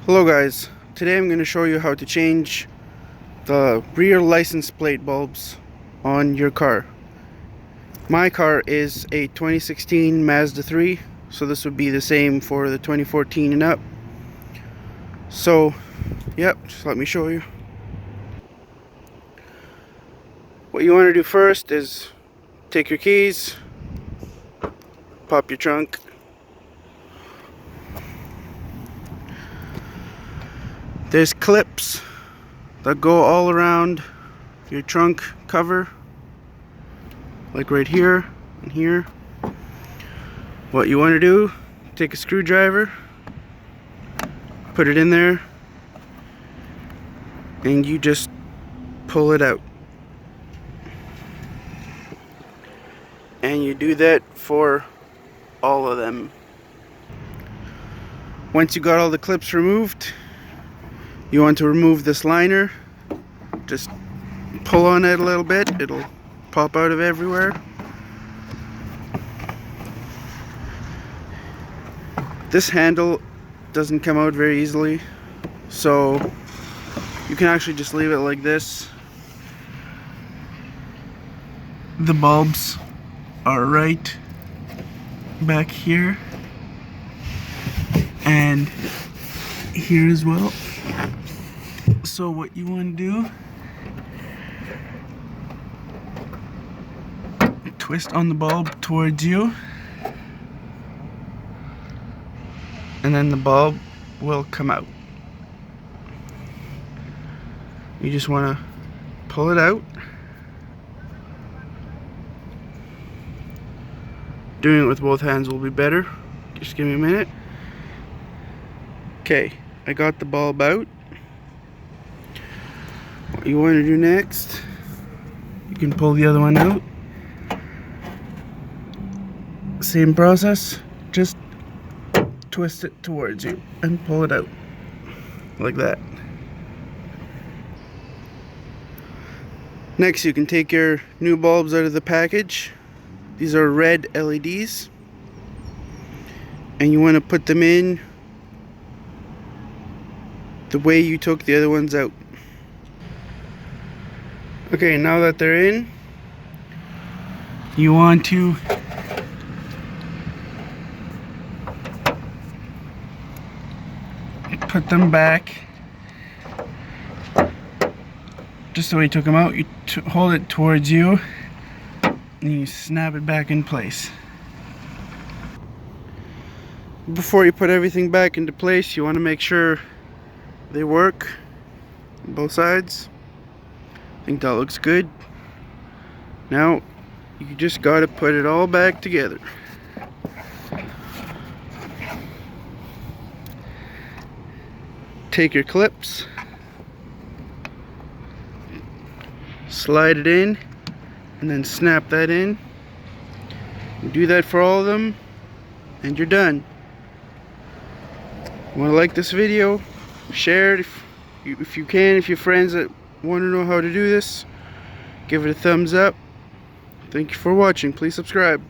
Hello guys, today I'm going to show you how to change the rear license plate bulbs on your car. My car is a 2016 Mazda 3, so this would be the same for the 2014 and up. So, yep, just let me show you. What you want to do first is take your keys, pop your trunk, there's clips that go all around your trunk cover, like right here and here. What you want to do, take a screwdriver, put it in there, and you just pull it out. And you do that for all of them. Once you got all the clips removed, you want to remove this liner. Just pull on it a little bit, it'll pop out of everywhere. This handle doesn't come out very easily, so you can actually just leave it like this. The bulbs are right back here and here as well. So what you want to do, twist on the bulb towards you, and then the bulb will come out. You just want to pull it out. Doing it with both hands will be better. Just give me a minute. Okay, I got the bulb out. What you want to do next, you can pull the other one out. Same process, just twist it towards you and pull it out like that. Next, you can take your new bulbs out of the package. These are red LEDs, and you want to put them in the way you took the other ones out. Okay, now that they're in, you want to put them back just the way you took them out. You hold it towards you and you snap it back in place. Before you put everything back into place, you want to make sure they work on both sides. I think that looks good. Now you just got to put it all back together. Take your clips, slide it in, and then snap that in. You do that for all of them, and you're done. You want to like this video, share it if you can. If your friends that want to know how to do this, give it a thumbs up. Thank you for watching. Please subscribe.